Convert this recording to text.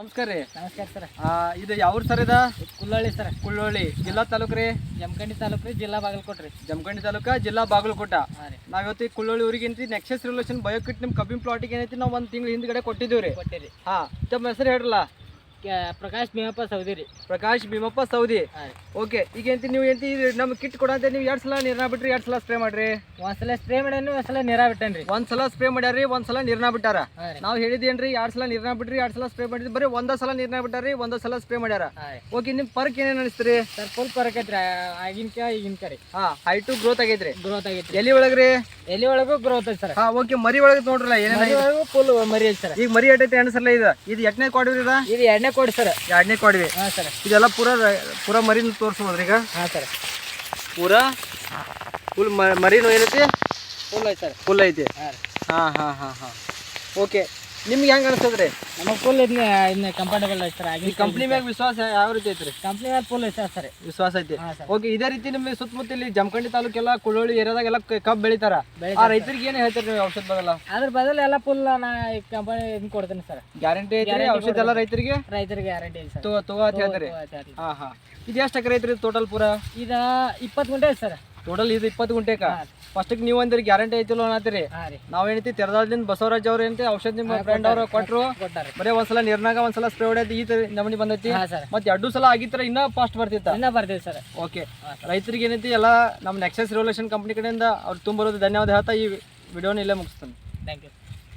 ನಮಸ್ಕಾರ ರೀ. ನಮಸ್ಕಾರ ಸರ್. ಇದು ಯಾವ ಸರ್ ಇದ? ಕುಲ್ಲಳ್ಳಿ ಸರ್. ಕುಳ್ಳೋಳಿ ಜಿಲ್ಲಾ ತಾಲೂಕು ರೀ? ಜಮಖಂಡಿ ತಾಲೂಕು ರೀ, ಜಿಲ್ಲಾ ಬಾಗಲಕೋಟೆ ರೀ. ಜಮಖಂಡಿ ತಾಲೂಕ ಜಿಲ್ಲಾ ಬಾಗಲಕೋಟ. ನಾವ್ ಇವತ್ತು ಕುಳ್ಳೋಳಿ ಊರಿಗೆ ಏನೈತಿ ನೆಕ್ಸಸ್ ರಿಲೇಷನ್ ಬಯೋಕಿಟ್ ನಿಮ್ಮ ಕಬ್ಬಿನ ಪ್ಲಾಟಿಗೆ ಏನೈತಿ ನಾವು ಒಂದು ತಿಂಗಳು ಹಿಂದ್ಗಡೆ ಕೊಟ್ಟಿದ್ದೀವಿ ರೀ. ಕೊಟ್ಟಿರಿ. ತಮ್ಮ ಹೆಸರು ಹೇಳ್ರಲ್ಲ? ಪ್ರಕಾಶ್ ಭೀಮಪ್ಪ ಸೌದಿ ರೀ. ಪ್ರಕಾಶ್ ಭೀಮಪ್ಪ ಸೌದಿ. ಓಕೆ, ಈಗ ಎಂತಿ ನೀವು ಎಂತಿ ನಮ್ಗೆ ಕಿಟ್ ಕೊಡಂತೆ ನೀವು 2 ಸಲ ನೀರ್ನ ಬಿಟ್ರಿ, 2 ಸಲ ಸ್ಪ್ರೇ ಮಾಡ್ರಿ. ಒಂದ್ಸಲ ಸ್ಪ್ರೇ ಮಾಡ್ಯಾನ, ಒಂದ್ಸಲ ನೀರ ಬಿಟ್ಟನ್ರಿ. ಒಂದ್ಸಲ ಸ್ಪ್ರೇ ಮಾಡ್ಯಾರಿ, ಒಂದ್ಸಲ ನೀರ್ನ ಬಿಟ್ಟಾರ. ನಾವು ಹೇಳಿದೇನ್ರಿ 2 ಸಲ ನೀರ್ನ ಬಿಟ್ರಿ, 2 ಸಲ ಸ್ಪ್ರೇ ಮಾಡಿದ್ರಿ. ಬರೀ 1 ಸಲ ನೀರ್ನ ಬಿಟ್ಟಾರಿ, 1 ಸಲ ಸ್ಪ್ರೇ ಮಾಡ್ಯಾರ. ಓಕೆ, ನಿಮ್ ಪರ್ಕ್ ಏನೇನ್ ಅನಿಸ್ತ್ರಿ ಸರ್? ಫುಲ್ ಪರಕ್ ಐತ್ರಿ ಆಗಿನ ಈಗಿನ ಕಡೆ. ಹೈಟು ಗ್ರೋತ್ ಆಗೈತ್ರಿ. ಗ್ರೋತ್ ಆಗೈತ್ರಿ. ಎಲ್ಲಿ ಒಳಗ್ರಿ? ಎಲ್ಲಿ ಒಳಗೂ ಗ್ರೋತ್ ಐತಿ ಸರ್. ಓಕೆ, ಮರಿ ಒಳಗೆ ನೋಡ್ರಲ್ಲ ಏನೇನು ಫುಲ್ ಮರಿ ಐತಿ ಸರ್. ಈಗ ಮರಿ ಎಟ್ಟೈತಿ ಅನ್ಸಲ್ಲ. ಇದು ಎಟ್ಟನೇ ಕೊಡ್ರಿ? ಇದು 2ನೇ ಕೊಡಿ ಸರ್. 2ನೇ ಕೊಡ್ವಿ. ಸರ್, ಇದೆಲ್ಲ ಪೂರಾ ಮರಿನ ತೋರಿಸ್ಬೋದ್ರಿ ಈಗ? ಸರ್, ಪೂರಾ ಫುಲ್ ಮರಿನೂ ಏನೈತಿ? ಫುಲ್ ಐತಿ ಸರ್. ಫುಲ್ ಐತಿ. ಓಕೆ, ನಿಮ್ಗೆ ಹೆಂಗೆ ಅನಿಸ್ತದ್ರಿ? ನಮಗೆ ಫುಲ್ ಇದನ್ನ ಕಂಫರ್ಟಬಲ್ ಐತಿ ಸರ್. ಈ ಕಂಪ್ನಿ ಮ್ಯಾಗ ವಿಶ್ವಾಸ ಯಾವ ರೀತಿ ಐತ್ರಿ? ಕಂಪ್ನಿ ಮ್ಯಾಗ ಫುಲ್ ಐತಿ ಸರ್. ವಿಶ್ವಾಸ ಐತಿ. ಓಕೆ, ಇದೇ ರೀತಿ ನಿಮಗೆ ಸುತ್ತಮುತ್ತ ಇಲ್ಲಿ ಜಮಖಂಡಿ ತಾಲೂಕೆಲ್ಲ ಕುಳ್ಳೋಳಿ ಏರಿಯಾದಾಗೆಲ್ಲ ಕಬ್ಬು ಬೆಳಿತಾರ. ಆ ರೈತರಿಗೆ ಏನು ಹೇಳ್ತೀರಿ ನೀವು ಔಷಧ ಬದಲ? ಅದ್ರ ಬದಲು ಎಲ್ಲ ಫುಲ್ ನಾ ಕಂಪನಿ ಇದನ್ನ ಕೊಡ್ತೀನಿ ಸರ್. ಗ್ಯಾರಂಟಿ ಐತ್ರಿ ಔಷಧ ಎಲ್ಲ ರೈತರಿಗೆ? ರೈತರಿಗೆ ಗ್ಯಾರಂಟಿ ಐತಿ ಸರ್. ತಗೋ ಅಂತ ಹೇಳ್ತೀರಿ? ಇದು ಎಷ್ಟು ಎಕರೆ ಐತ್ರಿ ಟೋಟಲ್ ಪೂರಾ? ಇದು 20 ಗುಂಟೆ ಐತಿ ಸರ್. ಟೋಟಲ್ ಇದು 20 ಗುಂಟೆಕ. ಫಸ್ಟಿಗೆ ನೀವು ಅಂದ್ರಿ ಗ್ಯಾರಂಟಿ ಐತಿಲ್ಲ ಅನ್ನತ್ತೀರಿ. ನಾವೇನೈತಿ ತೆರದಾಳದಿಂದ ಬಸವರಾಜ್ ಅವ್ರು ಏನೈತಿ ಔಷಧ ನಿಮ್ಮ ಫ್ರೆಂಡ್ ಅವ್ರು ಕೊಟ್ಟರು. ಬರೀ ಒಂದ್ಸಲ ನೀರ್ನಾಗ ಒಂದ್ಸಲ ಸ್ಪ್ರೇ ಹೊಡೆದು ಈ ನಮನಿ ಬಂದೈತಿ. ಮತ್ತೆ 2 ಸಲ ಆಗಿತ್ತರ ಇನ್ನೂ ಫಾಸ್ಟ್ ಬರ್ತಿತ್ತ? ಇನ್ನೂ ಬರ್ತೀವಿ ಸರ್. ಓಕೆ, ರೈತರಿಗೆ ಏನೈತಿ ಎಲ್ಲ ನಮ್ಮ ನೆಕ್ಸಸ್ ರಿವಲ್ಯೂಷನ್ ಕಂಪ್ನಿ ಕಡೆಯಿಂದ ಅವ್ರು ತುಂಬಿರೋದು ಧನ್ಯವಾದ ಹೇಳ್ತಾ ಈ ವಿಡಿಯೋನ ಇಲ್ಲೇ ಮುಗಿಸ್ತಾನೆ. Thank you.